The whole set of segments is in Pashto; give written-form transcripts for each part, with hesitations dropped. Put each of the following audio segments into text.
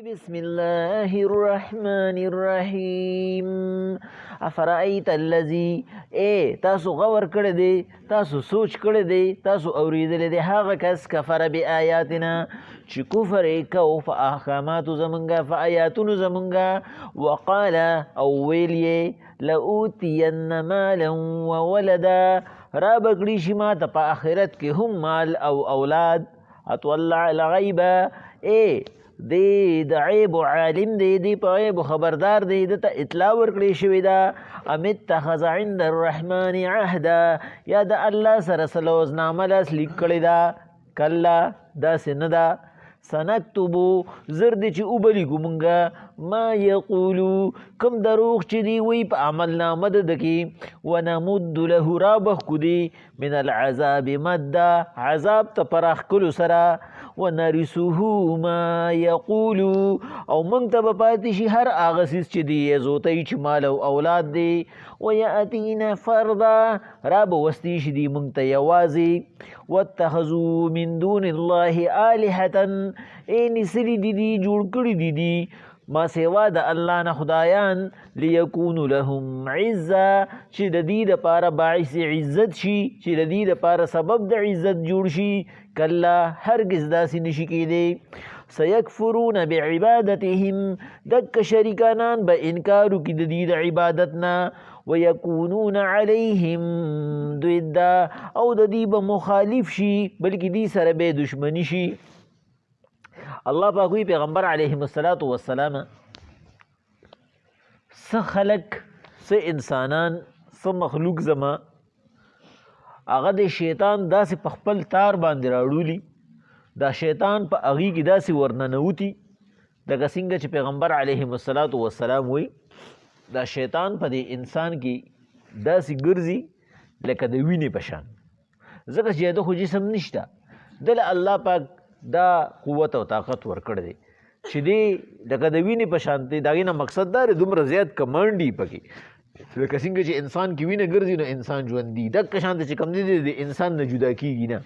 بسم الله الرحمن الرحیم. افرأیت الذی، تاسو غور کړی دی، تاسو سوچ کړی دی، تاسو اوریدلی دی هغه کس کفر بآیاتنا چې کفر یې کو په احکاماتو زمونږه، په آیاتونو زمونږه. وقال او ویل یې لأوتین مالا وولدا، را بکړي شي ما ته په آخرت کې هم مال او اولاد. اطلع الغیبه، دی د عیب عالم دی، دی په عیب خبردار دی، د ته اطلاع ورکړی شوې ده. ام اتخذ عند الرحمن عهدا، یا د الله سره څه لوزنامه لاسلیک کړې ده. کله داسې نه ده. سنکتبو، زر دی چې وبلیږو مونږه ما یقولو، کم دروغ چې دی وی په عمل نامه د ده کې. ونمد له، را بخکو دی من العذاب مده، عذاب ته پراخکلو سره. ونرثه ما یقولو، او مونږ ته به پاتې شي هر هغه څیز چې دی یې زوتی چې مال او اولاد دی. ویأتینا فردا، را به وستی شي دی مونږ ته یوازې. واتخذوا من دون الله آلهة، نیسلی دی دی جوړ کړي دی دی ما سوا د الله نه خدایان. لیکونو لهم عزا، چې د دې دپاره باعث عزت شي، چې د دې دپاره سبب د عزت جوړ شي. کله هرگز داسې نشي کېدی. سیکفرون بعبادتهم، دک شریکانان به انکار وکړي د دې د عبادت نه. ویکونون علیهم ضدا، او د دې به مخالف شي، بلکې دې سره به دشمني شي. الله پاک وی پیغمبر علیه السلام څه خلق، څه انسانان، څه مخلوق زما، هغه د شیطان داسې په خپل تار باندې راړولي، دا شیطان په هغې کې داسې ورننوتي لکه څنګه چې پیغمبر علیه السلام وی دا شیطان په دې انسان کې داسې ګرځي لکه د وینې په شان، ځکه چې د خو جسم نشته، دله الله پاک دا قوت او طاقت ورکړی دی چې دی لکه د وینې په شان دی. د هغې نه مقصد دا دی دومره زیات کمانډ یي پکې، لکه څنګه چې انسان کې وینه ګرځي نو انسان ژوندي، دقه شان چې کوم دی د انسان نه جدا کېږي نه.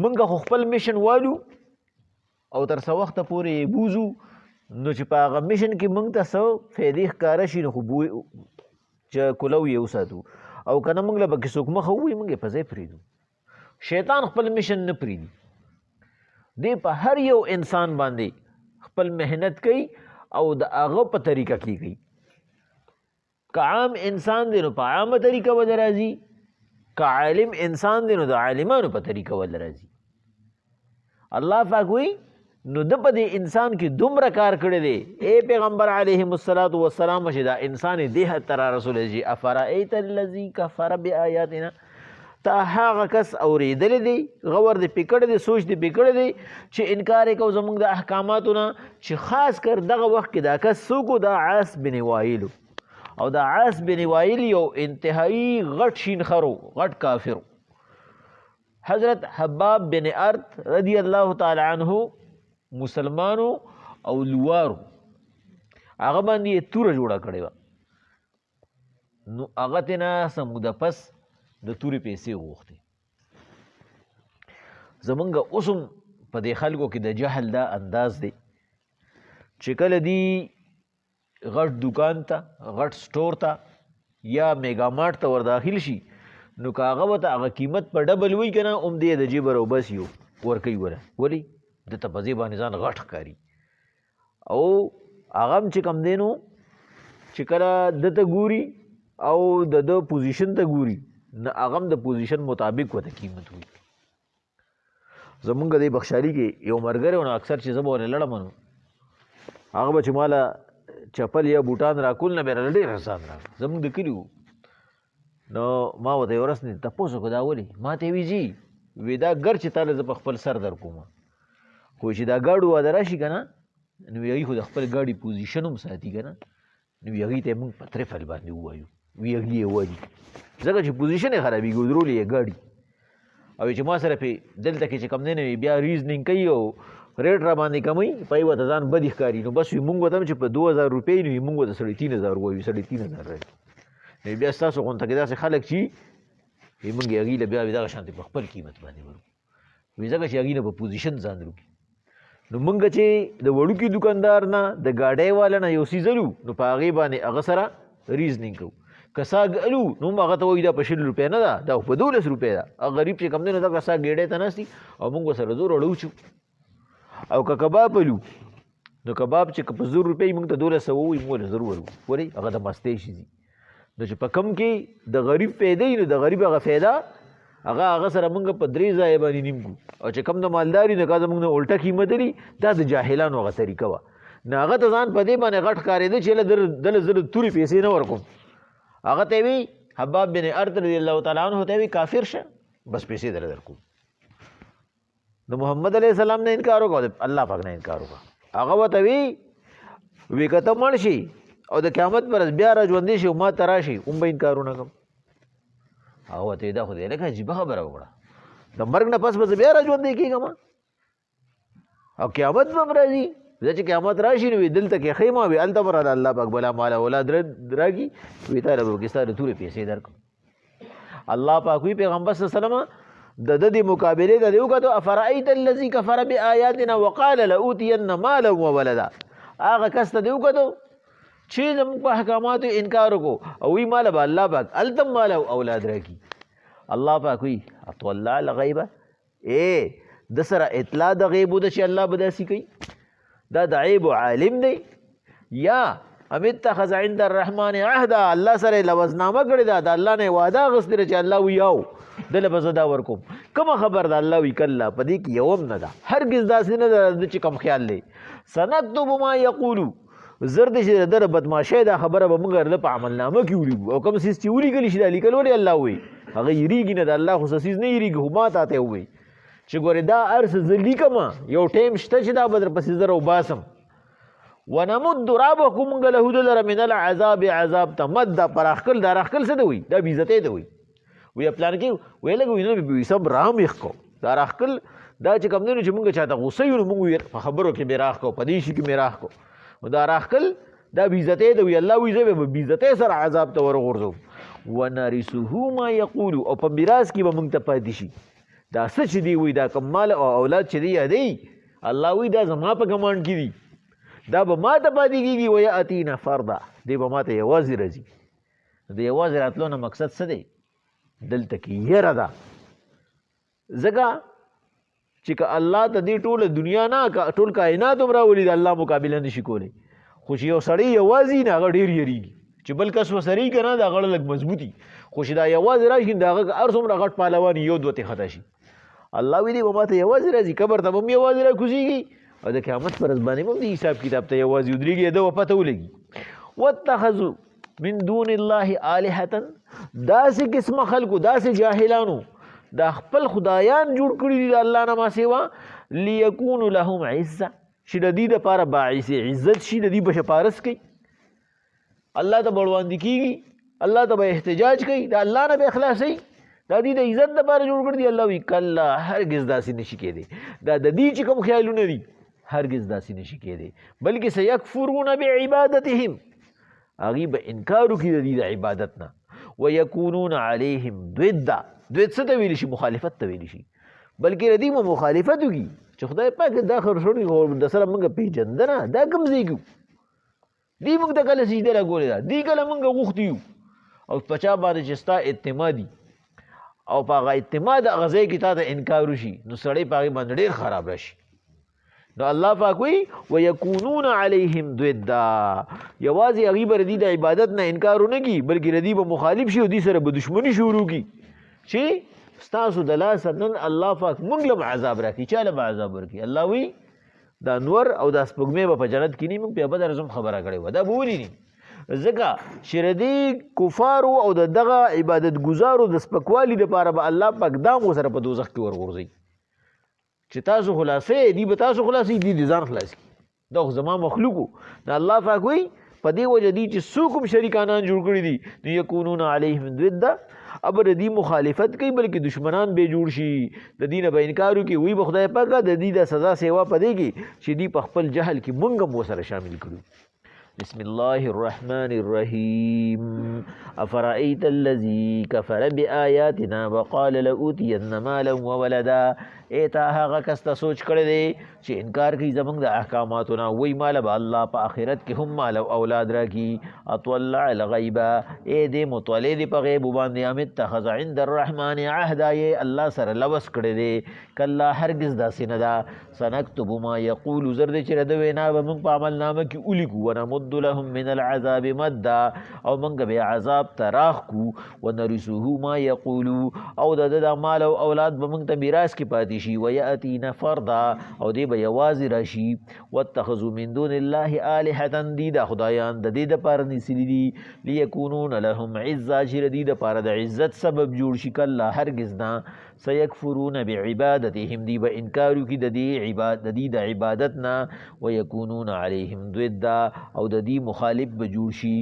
موږ خو خپل میشن والو او تر څه وخته پورې یې بوزو، نو چې په هغه میشن کې موږ ته څه فایدې ښکاره شي نو خو چې کولو یې وساتو، او که نه موږ له پکې څوک مخه ووایي موږ یې په ځای پرېږدو. شیطان خپل میشن نه پرېږدي، دی په هر یو انسان باندې خپل محنت کوي او د هغه په طریقه کې کوي. که عام انسان دی نو په عامه طریقه ول راځي، که عالم انسان دی نو د عالمانو په طریقه ول راځي. الله پاک وی نو د په دې انسان کې دومره کار کړی دی. ای پیغمبر علیه السلام چې دا انسان دې حد ته را رسولی شي. افرأیت الذي کفر بآیاتنا، تا هغه کس اورېدلی دی، غور دې پې کړی دی، سوچ دې پې کړی دی چې انکار یې کوو زموږ د احکاماتو نه. چې خاص کر دغه وخت کې دا کس څوک و، دا عاص بن وایل، او دا عاص بن وایل یو انتهایی غټ شینخر و، غټ کافر. حضرت حباب بن ارت رضی الله تعالی عنه مسلمانو او لوارو، هغه باندې یې توره جوړه کړې وه، نو هغه تېنه څه موده پس د تورې پیسې وغوښتې. زمونږ اوس هم په دې خلکو کې د جهل دا انداز دی چې کله دی غټ دکان ته، غټ سټور ته یا میګا مارټ ته ور داخل شي، نو که هغه ورته هغه قیمت په ډبل وي که نه، هم دی د جیبه راوباسي ورکوي وله. ولې؟ ده ته په دې باندې ځان غټ ښکاري، او هغه هم چې کم دی نو چې کله ده ته ګوري او د ده پوزیشن ته ګوري، نه هغه هم د پوزیشن مطابق ورته قیمت وي. زمونږ د بخشالي کې یو ملګری و، نو اکثر چې زه به ورله لړم نو هغه به چې ماله چپل یا بوټان راکول نه به یې راله ډېر ارزان راکړه. زمونږ د کلي وو، نو ما ورته یو ورځ نه تپوس وکړو دا ولې؟ ما ته یې وي جي وی دا ګر چې تاله زه په خپل سر در کوم، خو چې دا ګاډو واده راشي که نه، نو هغوی خو د خپل ګاډي پوزیشن هم ساتي که نه، نو هغوی ته یې مونږ په ترفل باندې ووایو، وي هغلي یې والي، ځکه چې پوزیشن یې خرابېږي، ودرولې یې ګاډي. او چې ما سره پې دلته کې چې کوم دی نه بیا ریزنینګ کوي او ریټ را باندې کموي، پای ورته ځان بدې ښکاري، نو بس وي مونږ ورته هم چې په 2000 روپۍ نو مونږ ورته 3000 ووایو، 3000 راځي. نو بیا ستاسو غونته کې داسې خلک چې مونږ هغوی له بیا دغه شانتې په خپل قیمت باندې ورکړو، وي ځکه چې هغوی نه به پوزیشن ځان روکي. نو مونږ چې د وړوکي دکاندار نه د ګاډۍ والا نه یو څیز الو نو په هغې باندې هغه سره ریزنینګ کوو. که ساګ الو نو هم هغه ته وایي دا په 20 روپۍ نه ده، دا په 12 روپۍ ده. هغه غریب چې کوم دی نو دغه ساګ ګېډۍ ته ناست دي او مونږ ورسره زور اړوچو. او که کباب الو نو کباب چې که په 100 روپۍ مونږ ته 1200 ووایي مونږ له 0 ورو ورئ هغه د مستۍ شي دي. نو چې په کم کې د غریب فایده نو د غریب هغه فایده هغه سره مونږ په 3 ځایه باندې نیم کړو. او چې کم د مالداري نو که زمونږ نه الټه قیمت لري دا د جاهلانو هغه طریقه وه. نو هغه ته ځان په دې باندې غټ ښکارېده چې دله زه تورې پیسې نه ورکوم. هغه ته وی حباب بن ارد رضی الله تعالی عنہ ته وی کافر شه بس پیسې دله درکوم. نو محمد علیه السلام نه انکار وکړو، الله پاک نه انکار وکړو. هغه ورته وی که ته مړ شي او د قیامت پر ورځ بیا را ژوندی شي او ما ته راشي هم به انکار ونه کړم. هغه ورته دا خو دی لکه عجیبه خبره وکړه، د مرګ نه پس به زه بیا را ژوندی کېږم او قیامت به هم راځي. زه چې قیامت راشي نو دلته کې خیمه وي هلته به راله الله پاک بلا مال اولاد راکړي وي تاله به وکړي ستا د تورې پیسې درکړم. الله پاک وي پیغمبر صلی الله علیه وسلم د ده د مقابلې ته دې وکتو افرأیت الذي کفر بآیاتنا وقال لأوتین مالا وولدا. هغه کس ته دې وکتو چې زموږ په احکاماتو انکار وکړو او وی ماله به الله پاک هلته مال او اولاد راکړي. الله پاک وي اطلع الغیبه د سره اطلاع د غیبو ده چې الله به داسې کوي. دا د عیب عالم دی یا ام اتخذ عند الرحمن عهدا الله سره لوزنامه کړې ده د الله نه وعده اخیستې چې الله وی او دله به زه دا ورکوم. کومه خبر ده الله وی کله په دې کې یو هم نه ده، هرګز داسې نه ده چې کم خیال دی. سنکتب ما یقولو زر دې چې د بدماشۍ دا خبره به موږ د په عملنامه کې ولیکو او کوم څیز چې ولیکلی شي دا لیکل ولې الله وی هغه یریږي نه د الله خو څه څیز نه یریږي خو ما ته ووایي چې ګورې دا هر څه زه لیکم یو ټایم شته چې دا به درپسې زه راوباسم. ونمد رابکم موږ له ده لره من العذاب عذاب ته مد دا پراخکل دا راخکل څه ته وایي دا بېعزتۍ ته وایي. وی پلان کې ویې لږ وي نو به سب رام یخ کو دا راخکل دا چې کوم دی نو چې موږ چاته غوسه یو نو موږ په خبرو کې مې راخ کو په دې شي کې مې راخ کو دا راخکل دا بېعزتۍ ته وایي. الله وایي زه به بېعزتۍ سره عذاب ته ورغورځوم. ونرثه ما یقول او په میراث کې به موږ ته پاتې شي دا څه چې دی وایي دا کوم مال او اولاد چې دی یادوي الله وایي دا زما په ګمان کې دي دا به ما ته پاتې کېږي ویأتینا فردا دی به ما ته یوازې راځي. د یوازې راتلو نه مقصد څه دی دلته کې یره ده ځکه چې که الله ته دې ټوله دنیا نه ټول کائنات هم راولي د الله مقابله نشي کولی خو چې یو سړی یوازې نه هغه ډېر یریږي چې بل کس وسري که نه د هغه لږ مضبوطي خو چې دا یوازې راشي د هغه هر څومره غټ پهلوان یو دوه تې خطا شي. الله وایي دی به ما ته یوازې راځي قبر ته به هم یوازې راکوزېږي او د قیامت په ورځ باندې به هم د حساب کتاب ته یوازې ودرېږي د به پته ولګي. واتخذوا من دون الله آلهة داسې قسمه خلکو داسې جاهلانو دا خپل خدایان جوړ کړي دي د الله نه ما سوا لیکونو لهم عزه چې د دې دپاره باعث عزت شي د دې به شپارس کوي الله ته به وړاندې کېږي الله ته به احتجاج کوي د الله نه به خلاصوي دا دې د عزت دپاره جوړ کړي دي. الله وایي کله هرګز داسې نشي کېدی دا د دې چې کوم خیالونه دي هرګز داسې نشي کېدی بلکې سیکفرون بعبادتهم هغوی به انکار وکړي د دې د عبادت نه ویکونون علیهم ضدا ضد څه ته ویلی شي مخالفت ته ویلی شي بلکې د دې به مخالفت وکړي چې خدای پاک دا خرڅوړي د سره موږ پېژندنه دا کوم ځای کې دې موږ ته کله سجده راکولې ده دې کله موږ غوښتي یو او په چا باندې چې ستا اعتمادي او په هغه اعتماد هغه ځای کې تا ته انکار وشي نو سړی په هغې باندې ډېر خراب راشي. نو الله پاک وایي ویکونون علیهم ضدا یوازې هغوی به د دې د عبادت نه انکار ونه کړي بلکې د دې به مخالف شي او دې سره به دشمني شروع کړي چې ستاسو د لاسه نن الله پاک موږ له به عذاب راکړي چا له به عذاب ورکړي. الله وایي دا نور او دا سپوږمۍ به په جنت کې نه موږ په بده رزم خبره کړې وه دا به ولې نه ځکه چې د دې کفارو او د دغه عبادت ګزارو د سپکوالي دپاره به الله پاک دا مو سره په دوزخ کې ورغورځوي چې تاسو خلاصوئ دي به تاسو خلاصوي دي د ځان خلاص کړي دا خو زما مخلوقو نو الله پاک وایي په دې وجه دي چې څوک هم شریکانان جوړ کړي دي نو یکونون علیهم ضدا اب د دې مخالفت کوي بلکې دشمنان به جوړ شي د دې نه به انکار وکړي وایي به خدای پاکه د دې د سزا سیوا په دې کې چې دې په خپل جهل کې موږ هم ورسره شامل کړو. بسم الله الرحمن الرحيم أفرأيت الذي كفر بآياتنا وقال لأوتين مالا وولدا ایتا هغه کس ته سوچ کړی دی چې انکار کوي زمونږ د احکاماتو نه وایي ماله به الله په آخرت کې هم مال او اولاد راکړي اطلع الغیبه دې مطلع دی په غیبو باندې ام اتخذ عند الرحمن عهدا الله سره لوس کړی دی کله هرګز داسې نه ده سنکتب ما یقول زر دې چې د وینا به موږ په عمل نامه کې ولیکو ونمد لهم من العذاب مدا او موږ به عذاب تراخ کو ونرثه ما یقول او د مال او اولاد به موږ ته میراث کې پاتې شي ویاتینا فردا او دې به یوازې راشي واتخذوا من دون الله آلهة دي د خدایان د دې دپاره نیسلي دي لیکونون لهم عزا چې د دې دپاره د عزت سبب جوړ شي کله هرګز نه سيكفرون بعبادتهم دی به انکار کی د دې د عبادت نه ويكونون عليهم ضد او د دې مخالف به جوړ شي